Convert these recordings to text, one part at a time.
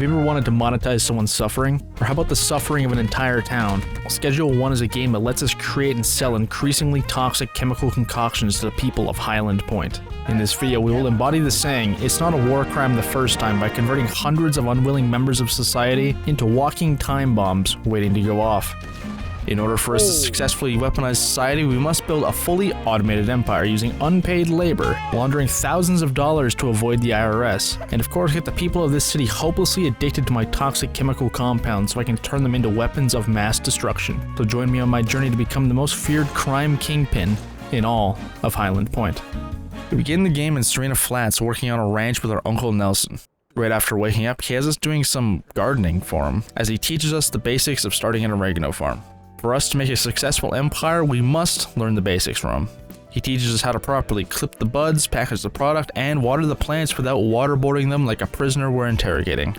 you ever wanted to monetize someone's suffering? Or how about the suffering of an entire town? Well, Schedule 1 is a game that lets us create and sell increasingly toxic chemical concoctions to the people of Highland Point. In this video, we will embody the saying, "It's not a war crime the first time," by converting hundreds of unwilling members of society into walking time bombs waiting to go off. In order for us to successfully weaponize society, we must build a fully automated empire using unpaid labor, laundering thousands of dollars to avoid the IRS, and of course get the people of this city hopelessly addicted to my toxic chemical compounds so I can turn them into weapons of mass destruction. So join me on my journey to become the most feared crime kingpin in all of Highland Point. We begin the game in Serena Flats working on a ranch with our Uncle Nelson. Right after waking up, he has us doing some gardening for him, as he teaches us the basics of starting an oregano farm. For us to make a successful empire, we must learn the basics from him. He teaches us how to properly clip the buds, package the product, and water the plants without waterboarding them like a prisoner we're interrogating.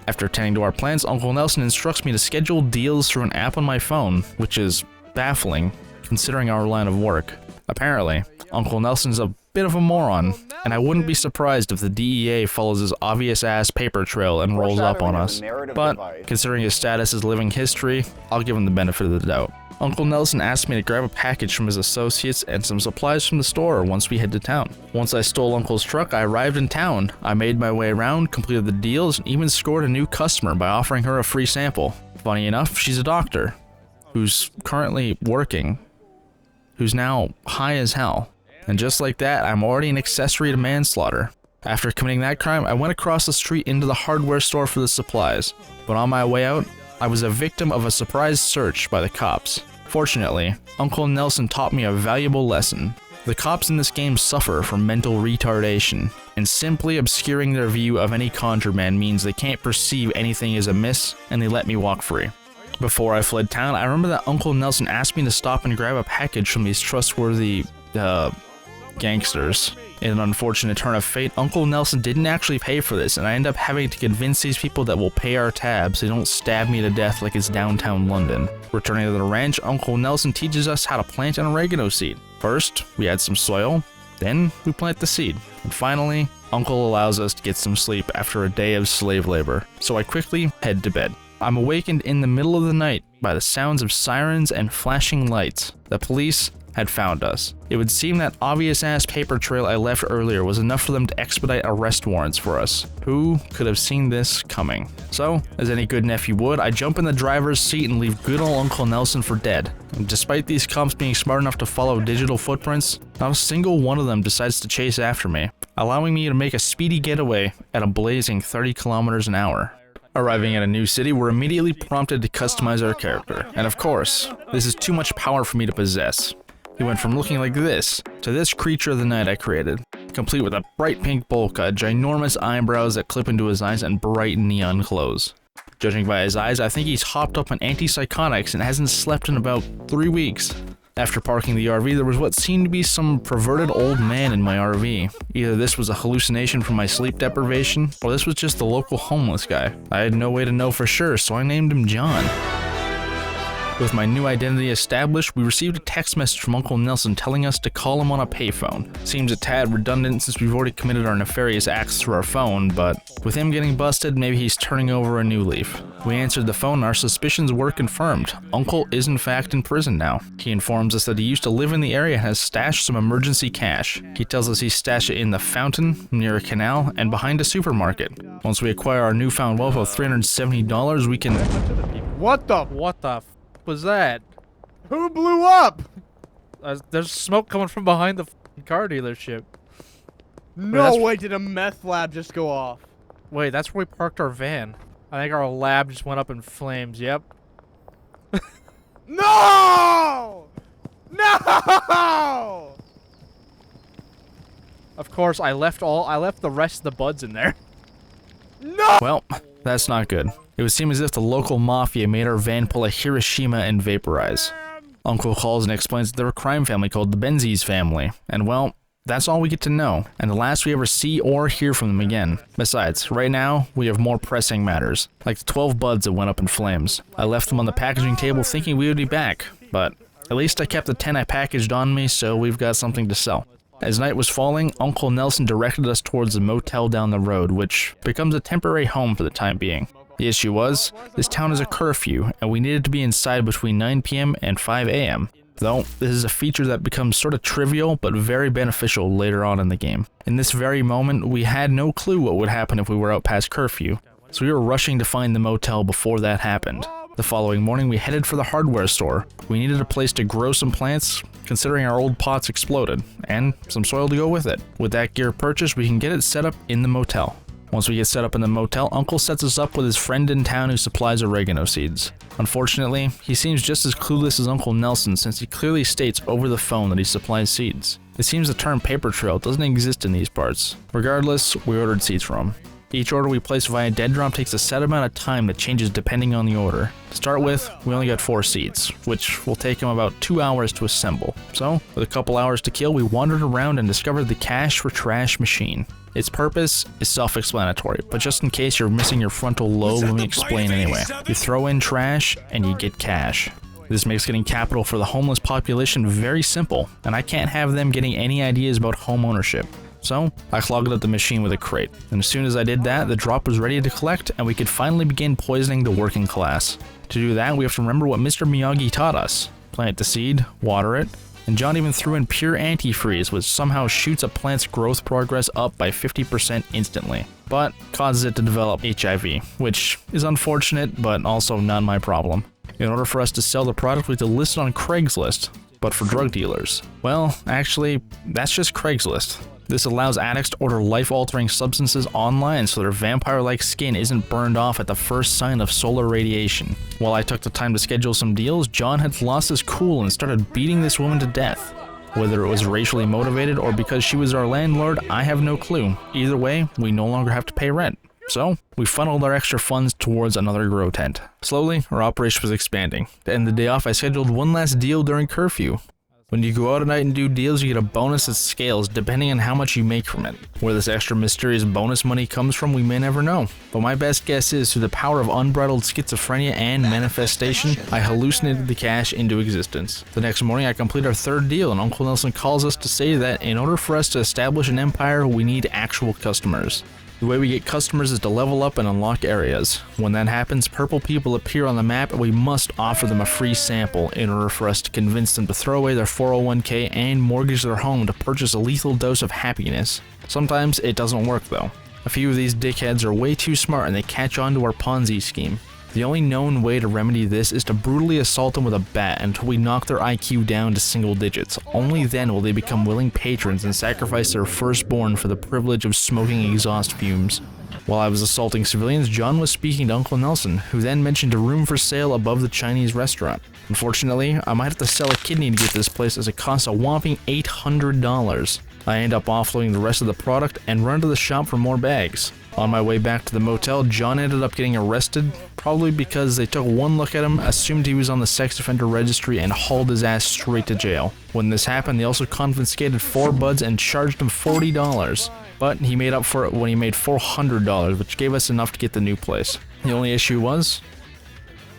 After tending to our plants, Uncle Nelson instructs me to schedule deals through an app on my phone, which is baffling considering our line of work. Apparently, Uncle Nelson's a bit of a moron, and I wouldn't be surprised if the DEA follows his obvious-ass paper trail and rolls up on us. But, considering his status as living history, I'll give him the benefit of the doubt. Uncle Nelson asked me to grab a package from his associates and some supplies from the store once we head to town. Once I stole Uncle's truck, I arrived in town. I made my way around, completed the deals, and even scored a new customer by offering her a free sample. Funny enough, she's a doctor, who's currently working, who's now high as hell. And just like that, I'm already an accessory to manslaughter. After committing that crime, I went across the street into the hardware store for the supplies. But on my way out, I was a victim of a surprise search by the cops. Fortunately, Uncle Nelson taught me a valuable lesson. The cops in this game suffer from mental retardation, and simply obscuring their view of any contraband means they can't perceive anything as amiss, and they let me walk free. Before I fled town, I remember that Uncle Nelson asked me to stop and grab a package from these trustworthy, gangsters. In an unfortunate turn of fate, Uncle Nelson didn't actually pay for this, and I end up having to convince these people that we'll pay our tabs so they don't stab me to death like it's downtown London. Returning to the ranch, Uncle Nelson teaches us how to plant an oregano seed. First, we add some soil, then we plant the seed. And finally, Uncle allows us to get some sleep after a day of slave labor, so I quickly head to bed. I'm awakened in the middle of the night by the sounds of sirens and flashing lights. The police had found us. It would seem that obvious-ass paper trail I left earlier was enough for them to expedite arrest warrants for us. Who could have seen this coming? So, as any good nephew would, I jump in the driver's seat and leave good old Uncle Nelson for dead. And despite these cops being smart enough to follow digital footprints, not a single one of them decides to chase after me, allowing me to make a speedy getaway at a blazing 30 kilometers an hour. Arriving at a new city, we're immediately prompted to customize our character. And of course, this is too much power for me to possess. He went from looking like this to this creature of the night I created, complete with a bright pink bowl cut, ginormous eyebrows that clip into his eyes, and bright neon clothes. Judging by his eyes, I think he's hopped up on antipsychotics and hasn't slept in about 3 weeks. After parking the RV, there was what seemed to be some perverted old man in my RV. Either this was a hallucination from my sleep deprivation, or this was just the local homeless guy. I had no way to know for sure, so I named him John. With my new identity established, we received a text message from Uncle Nelson telling us to call him on a payphone. Seems a tad redundant since we've already committed our nefarious acts through our phone, but with him getting busted, maybe he's turning over a new leaf. We answered the phone and our suspicions were confirmed. Uncle is in fact in prison now. He informs us that he used to live in the area and has stashed some emergency cash. He tells us he stashed it in the fountain, near a canal, and behind a supermarket. Once we acquire our newfound wealth of $370, we can... What the was that? Who blew up? There's smoke coming from behind the car dealership. No way did a meth lab just go off. Wait, that's where we parked our van. I think our lab just went up in flames, yep. No! No! Of course, I left the rest of the buds in there. No! Well, that's not good. It would seem as if the local mafia made our van pull a Hiroshima and vaporize. Uncle calls and explains that they're a crime family called the Benzies family, and well, that's all we get to know, and the last we ever see or hear from them again. Besides, right now, we have more pressing matters, like the 12 buds that went up in flames. I left them on the packaging table thinking we would be back, but at least I kept the 10 I packaged on me, so we've got something to sell. As night was falling, Uncle Nelson directed us towards the motel down the road, which becomes a temporary home for the time being. The issue was, this town is a curfew, and we needed to be inside between 9 p.m. and 5 a.m. Though, this is a feature that becomes sort of trivial, but very beneficial later on in the game. In this very moment, we had no clue what would happen if we were out past curfew, so we were rushing to find the motel before that happened. The following morning, we headed for the hardware store. We needed a place to grow some plants, considering our old pots exploded, and some soil to go with it. With that gear purchased, we can get it set up in the motel. Once we get set up in the motel, Uncle sets us up with his friend in town who supplies oregano seeds. Unfortunately, he seems just as clueless as Uncle Nelson, since he clearly states over the phone that he supplies seeds. It seems the term paper trail doesn't exist in these parts. Regardless, we ordered seeds from him. Each order we place via dead drop takes a set amount of time that changes depending on the order. To start with, we only got 4 seeds, which will take him about 2 hours to assemble. So, with a couple hours to kill, we wandered around and discovered the cash for trash machine. Its purpose is self-explanatory, but just in case you're missing your frontal lobe, let me explain anyway. You throw in trash, and you get cash. This makes getting capital for the homeless population very simple, and I can't have them getting any ideas about home ownership. So, I clogged up the machine with a crate, and as soon as I did that, the drop was ready to collect, and we could finally begin poisoning the working class. To do that, we have to remember what Mr. Miyagi taught us. Plant the seed, water it, and John even threw in pure antifreeze, which somehow shoots a plant's growth progress up by 50% instantly, but causes it to develop HIV, which is unfortunate, but also not my problem. In order for us to sell the product, we have to list it on Craigslist, but for drug dealers. Well, actually, that's just Craigslist. This allows addicts to order life-altering substances online so their vampire-like skin isn't burned off at the first sign of solar radiation. While I took the time to schedule some deals, John had lost his cool and started beating this woman to death. Whether it was racially motivated or because she was our landlord, I have no clue. Either way, we no longer have to pay rent. So, we funneled our extra funds towards another grow tent. Slowly, our operation was expanding. To end the day off, I scheduled one last deal during curfew. When you go out at night and do deals, you get a bonus that scales depending on how much you make from it. Where this extra mysterious bonus money comes from, we may never know. But my best guess is, through the power of unbridled schizophrenia and manifestation, I hallucinated the cash into existence. The next morning, I complete our 3rd deal, and Uncle Nelson calls us to say that in order for us to establish an empire, we need actual customers. The way we get customers is to level up and unlock areas. When that happens, purple people appear on the map and we must offer them a free sample in order for us to convince them to throw away their 401k and mortgage their home to purchase a lethal dose of happiness. Sometimes it doesn't work though. A few of these dickheads are way too smart and they catch on to our Ponzi scheme. The only known way to remedy this is to brutally assault them with a bat until we knock their IQ down to single digits. Only then will they become willing patrons and sacrifice their firstborn for the privilege of smoking exhaust fumes. While I was assaulting civilians, John was speaking to Uncle Nelson, who then mentioned a room for sale above the Chinese restaurant. Unfortunately, I might have to sell a kidney to get this place as it costs a whopping $800. I end up offloading the rest of the product and run to the shop for more bags. On my way back to the motel, John ended up getting arrested, probably because they took one look at him, assumed he was on the sex offender registry, and hauled his ass straight to jail. When this happened, they also confiscated 4 buds and charged him $40. But he made up for it when he made $400, which gave us enough to get the new place. The only issue was,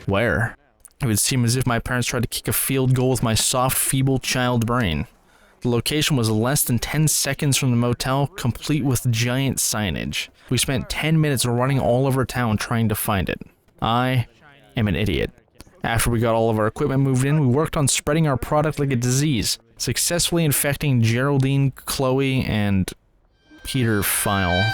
where? It would seem as if my parents tried to kick a field goal with my soft, feeble child brain. The location was less than 10 seconds from the motel, complete with giant signage. We spent 10 minutes running all over town trying to find it. I am an idiot. After we got all of our equipment moved in, we worked on spreading our product like a disease, successfully infecting Geraldine, Chloe, and Peter File.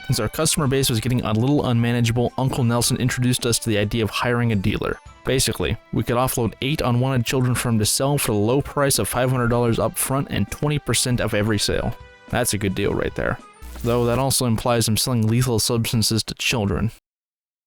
Since our customer base was getting a little unmanageable, Uncle Nelson introduced us to the idea of hiring a dealer. Basically, we could offload 8 unwanted children for him to sell for the low price of $500 up front and 20% of every sale. That's a good deal right there. Though that also implies him selling lethal substances to children.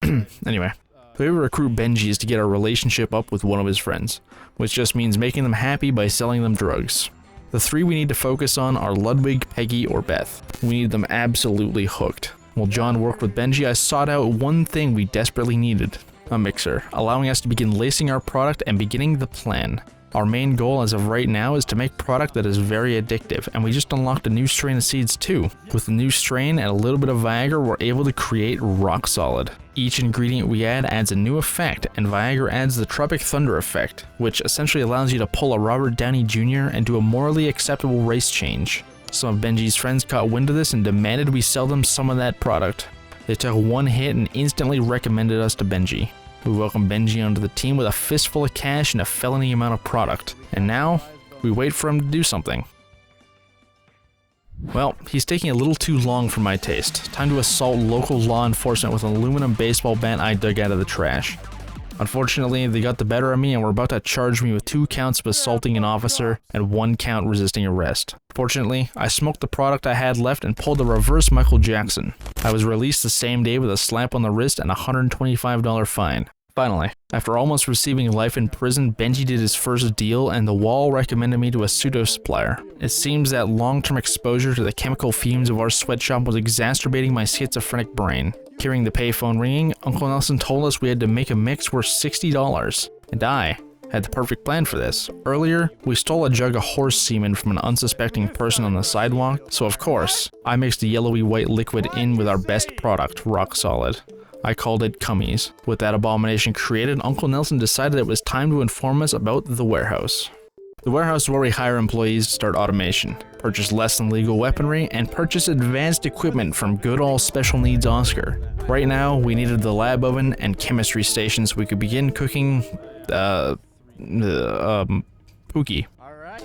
Anyway, the way we recruit Benji is to get our relationship up with one of his friends, which just means making them happy by selling them drugs. The 3 we need to focus on are Ludwig, Peggy, or Beth. We need them absolutely hooked. While John worked with Benji, I sought out one thing we desperately needed. A mixer, allowing us to begin lacing our product and beginning the plan. Our main goal as of right now is to make product that is very addictive, and we just unlocked a new strain of seeds too. With the new strain and a little bit of Viagra, we're able to create rock solid. Each ingredient we add adds a new effect, and Viagra adds the Tropic Thunder effect, which essentially allows you to pull a Robert Downey Jr. and do a morally acceptable race change. Some of Benji's friends caught wind of this and demanded we sell them some of that product. They took one hit and instantly recommended us to Benji. We welcomed Benji onto the team with a fistful of cash and a felony amount of product. And now, we wait for him to do something. Well, he's taking a little too long for my taste. Time to assault local law enforcement with an aluminum baseball bat I dug out of the trash. Unfortunately, they got the better of me and were about to charge me with 2 counts of assaulting an officer and 1 count resisting arrest. Fortunately, I smoked the product I had left and pulled a reverse Michael Jackson. I was released the same day with a slap on the wrist and a $125 fine. Finally, after almost receiving life in prison, Benji did his first deal and the wall recommended me to a pseudo supplier. It seems that long-term exposure to the chemical fumes of our sweatshop was exacerbating my schizophrenic brain. Hearing the payphone ringing, Uncle Nelson told us we had to make a mix worth $60, and I had the perfect plan for this. Earlier, we stole a jug of horse semen from an unsuspecting person on the sidewalk, so of course, I mixed the yellowy white liquid in with our best product, rock solid. I called it Cummies. With that abomination created, Uncle Nelson decided it was time to inform us about the warehouse. The warehouse is where we hire employees to start automation, purchase less than legal weaponry, and purchase advanced equipment from good old Special Needs Oscar. Right now, we needed the lab oven and chemistry station so we could begin cooking, Pookie.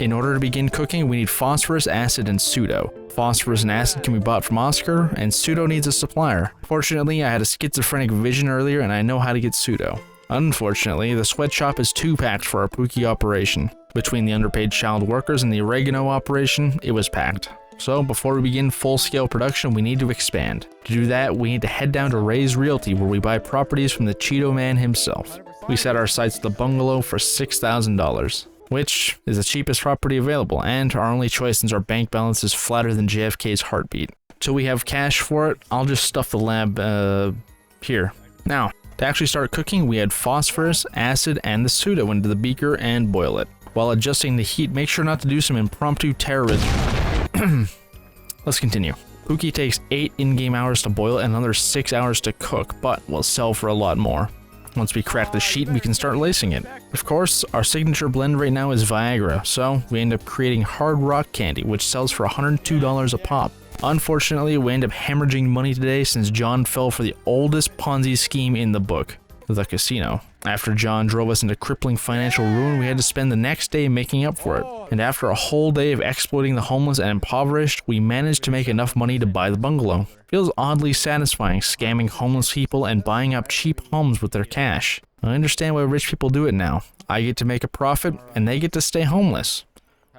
In order to begin cooking, we need phosphorus, acid, and pseudo. Phosphorus and acid can be bought from Oscar, and pseudo needs a supplier. Fortunately, I had a schizophrenic vision earlier and I know how to get pseudo. Unfortunately, the sweatshop is too packed for our Pookie operation. Between the underpaid child workers and the oregano operation, it was packed. So before we begin full-scale production, we need to expand. To do that, we need to head down to Ray's Realty where we buy properties from the Cheeto Man himself. We set our sights at the bungalow for $6,000. Which is the cheapest property available, and our only choice since our bank balance is flatter than JFK's heartbeat. Till we have cash for it, I'll just stuff the lab, here. Now, to actually start cooking, we add phosphorus, acid, and the pseudo into the beaker and boil it. While adjusting the heat, make sure not to do some impromptu terrorism. Let's continue. Pookie takes 8 in-game hours to boil and another 6 hours to cook, but will sell for a lot more. Once we crack the sheet, we can start lacing it. Of course, our signature blend right now is Viagra, so we end up creating Hard Rock Candy, which sells for $102 a pop. Unfortunately, we end up hemorrhaging money today since John fell for the oldest Ponzi scheme in the book, the casino. After John drove us into crippling financial ruin, we had to spend the next day making up for it. And after a whole day of exploiting the homeless and impoverished, we managed to make enough money to buy the bungalow. Feels oddly satisfying scamming homeless people and buying up cheap homes with their cash. I understand why rich people do it now. I get to make a profit, and they get to stay homeless.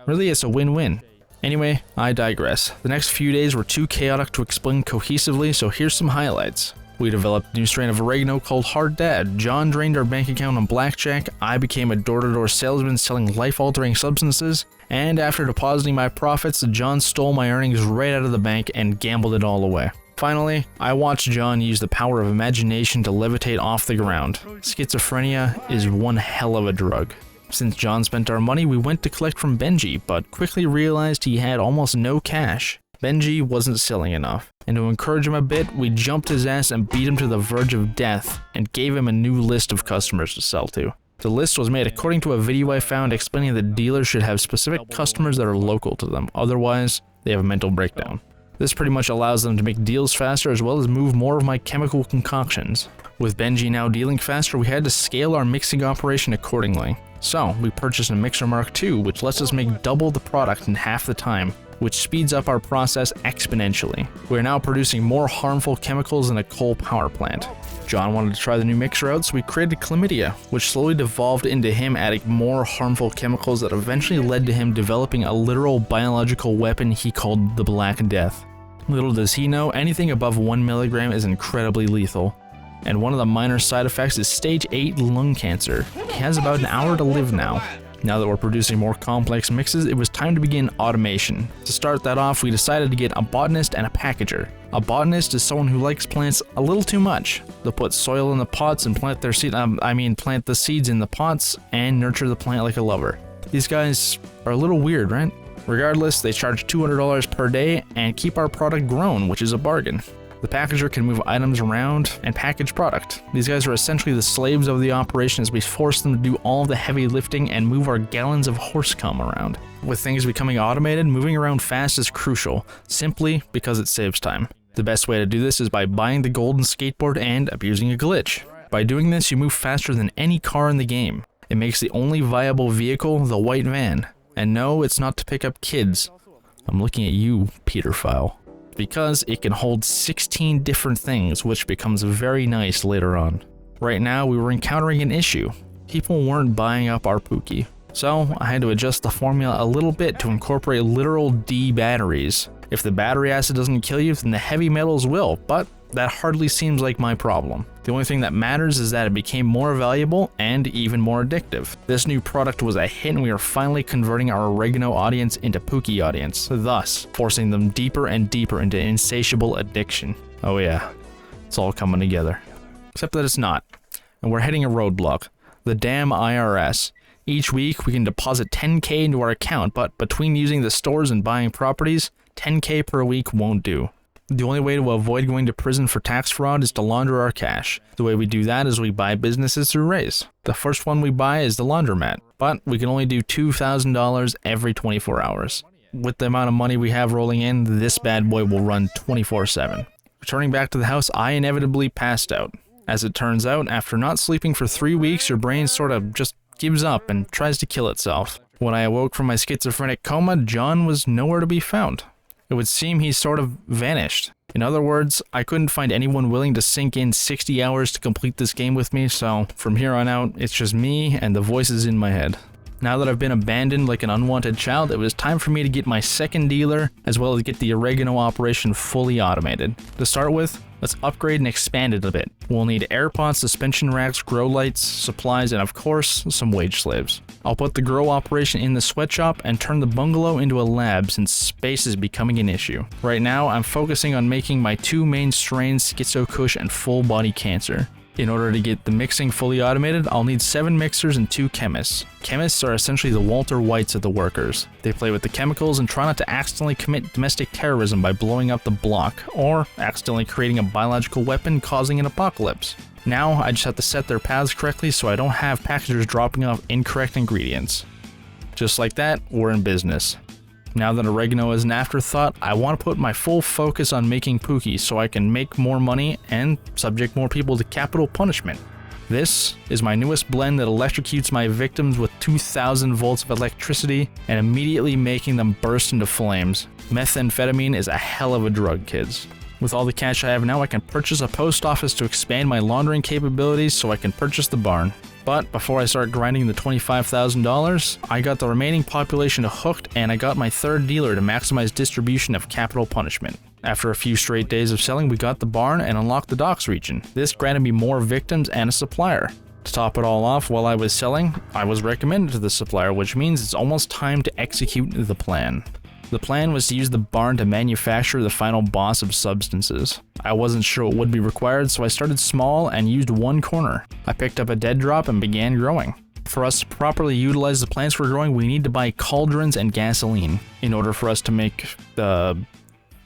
Really, it's a win-win. Anyway, I digress. The next few days were too chaotic to explain cohesively, so here's some highlights. We developed a new strain of oregano called Hard Dad. John drained our bank account on blackjack, I became a door-to-door salesman selling life-altering substances, and after depositing my profits, John stole my earnings right out of the bank and gambled it all away. Finally, I watched John use the power of imagination to levitate off the ground. Schizophrenia is one hell of a drug. Since John spent our money, we went to collect from Benji, but quickly realized he had almost no cash. Benji wasn't selling enough, and to encourage him a bit, we jumped his ass and beat him to the verge of death, and gave him a new list of customers to sell to. The list was made according to a video I found explaining that dealers should have specific customers that are local to them, otherwise they have a mental breakdown. This pretty much allows them to make deals faster as well as move more of my chemical concoctions. With Benji now dealing faster, we had to scale our mixing operation accordingly. So, we purchased a Mixer Mark II, which lets us make double the product in half the time, which speeds up our process exponentially. We are now producing more harmful chemicals than a coal power plant. John wanted to try the new mixer out, so we created Chlamydia, which slowly devolved into him adding more harmful chemicals that eventually led to him developing a literal biological weapon he called the Black Death. Little does he know, anything above 1 milligram is incredibly lethal. And one of the minor side effects is stage 8 lung cancer. He has about an hour to live now. Now that we're producing more complex mixes, it was time to begin automation. To start that off, we decided to get a botanist and a packager. A botanist is someone who likes plants a little too much. They'll put soil in the pots and plant the seeds in the pots and nurture the plant like a lover. These guys are a little weird, right? Regardless, they charge $200 per day and keep our product grown, which is a bargain. The packager can move items around and package product. These guys are essentially the slaves of the operation as we force them to do all the heavy lifting and move our gallons of horse cum around. With things becoming automated, moving around fast is crucial, simply because it saves time. The best way to do this is by buying the golden skateboard and abusing a glitch. By doing this, you move faster than any car in the game. It makes the only viable vehicle the white van. And no, it's not to pick up kids. I'm looking at you, Peterphile. Because it can hold 16 different things, which becomes very nice later on. Right now, we were encountering an issue. People weren't buying up our Pookie. So, I had to adjust the formula a little bit to incorporate literal D batteries. If the battery acid doesn't kill you, then the heavy metals will, but that hardly seems like my problem. The only thing that matters is that it became more valuable and even more addictive. This new product was a hit and we are finally converting our oregano audience into Pookie audience, thus forcing them deeper and deeper into insatiable addiction. Oh yeah, it's all coming together. Except that it's not. And we're hitting a roadblock. The damn IRS. Each week we can deposit 10K into our account, but between using the stores and buying properties, 10K per week won't do. The only way to avoid going to prison for tax fraud is to launder our cash. The way we do that is we buy businesses through Raise. The first one we buy is the laundromat, but we can only do $2,000 every 24 hours. With the amount of money we have rolling in, this bad boy will run 24/7. Returning back to the house, I inevitably passed out. As it turns out, after not sleeping for 3 weeks, your brain sort of just gives up and tries to kill itself. When I awoke from my schizophrenic coma, John was nowhere to be found. It would seem he sort of vanished. In other words, I couldn't find anyone willing to sink in 60 hours to complete this game with me, so from here on out, it's just me and the voices in my head. Now that I've been abandoned like an unwanted child, it was time for me to get my second dealer, as well as get the oregano operation fully automated. To start with, let's upgrade and expand it a bit. We'll need air pots, suspension racks, grow lights, supplies, and of course, some wage slaves. I'll put the grow operation in the sweatshop and turn the bungalow into a lab since space is becoming an issue. Right now, I'm focusing on making my 2 main strains, Schizo Kush and Full Body Cancer. In order to get the mixing fully automated, I'll need 7 mixers and 2 chemists. Chemists are essentially the Walter Whites of the workers. They play with the chemicals and try not to accidentally commit domestic terrorism by blowing up the block, or accidentally creating a biological weapon causing an apocalypse. Now, I just have to set their paths correctly so I don't have packagers dropping off incorrect ingredients. Just like that, we're in business. Now that oregano is an afterthought, I want to put my full focus on making Pookie so I can make more money and subject more people to capital punishment. This is my newest blend that electrocutes my victims with 2,000 volts of electricity and immediately making them burst into flames. Methamphetamine is a hell of a drug, kids. With all the cash I have now, I can purchase a post office to expand my laundering capabilities so I can purchase the barn. But before I start grinding the $25,000, I got the remaining population hooked and I got my 3rd dealer to maximize distribution of capital punishment. After a few straight days of selling, we got the barn and unlocked the docks region. This granted me more victims and a supplier. To top it all off, while I was selling, I was recommended to the supplier, which means it's almost time to execute the plan. The plan was to use the barn to manufacture the final boss of substances. I wasn't sure what would be required, so I started small and used 1 corner. I picked up a dead drop and began growing. For us to properly utilize the plants we're growing, we need to buy cauldrons and gasoline. In order for us to make the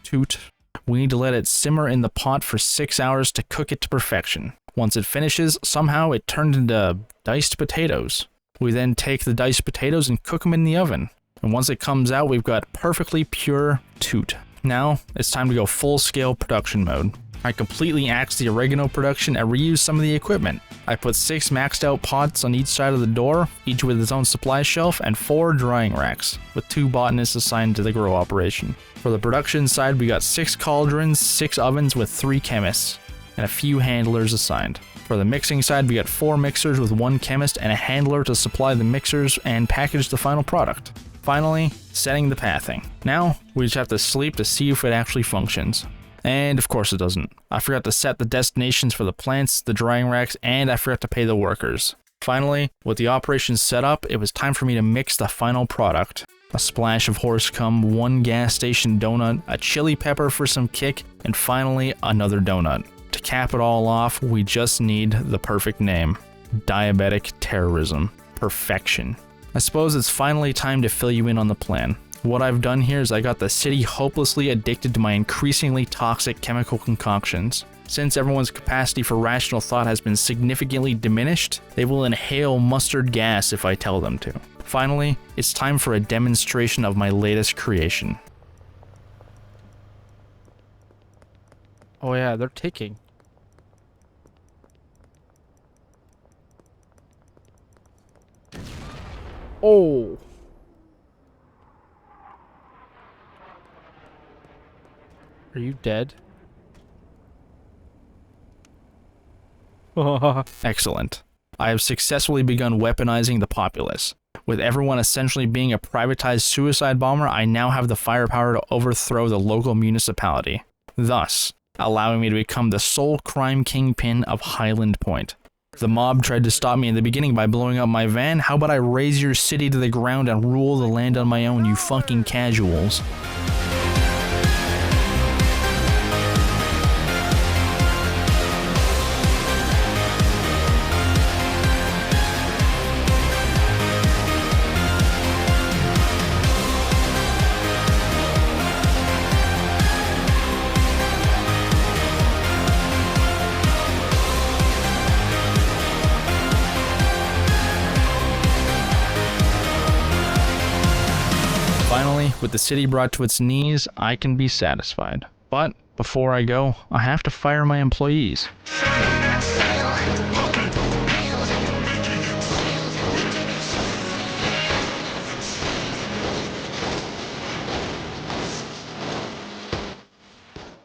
toot, we need to let it simmer in the pot for 6 hours to cook it to perfection. Once it finishes, somehow it turned into diced potatoes. We then take the diced potatoes and cook them in the oven. And once it comes out, we've got perfectly pure toot. Now, it's time to go full-scale production mode. I completely axed the oregano production and reused some of the equipment. I put 6 maxed out pots on each side of the door, each with its own supply shelf, and 4 drying racks, with 2 botanists assigned to the grow operation. For the production side, we got 6 cauldrons, 6 ovens with 3 chemists, and a few handlers assigned. For the mixing side, we got 4 mixers with 1 chemist and a handler to supply the mixers and package the final product. Finally, setting the pathing. Now, we just have to sleep to see if it actually functions. And of course it doesn't. I forgot to set the destinations for the plants, the drying racks, and I forgot to pay the workers. Finally, with the operation set up, it was time for me to mix the final product. A splash of horse cum, 1 gas station donut, a chili pepper for some kick, and finally another donut. To cap it all off, we just need the perfect name. Diabetic terrorism. Perfection. I suppose it's finally time to fill you in on the plan. What I've done here is I got the city hopelessly addicted to my increasingly toxic chemical concoctions. Since everyone's capacity for rational thought has been significantly diminished, they will inhale mustard gas if I tell them to. Finally, it's time for a demonstration of my latest creation. Oh yeah, they're taking. Oh. Are you dead? Excellent. I have successfully begun weaponizing the populace. With everyone essentially being a privatized suicide bomber, I now have the firepower to overthrow the local municipality, thus allowing me to become the sole crime kingpin of Highland Point. The mob tried to stop me in the beginning by blowing up my van. How about I raise your city to the ground and rule the land on my own, you fucking casuals? Finally, with the city brought to its knees, I can be satisfied. But before I go, I have to fire my employees.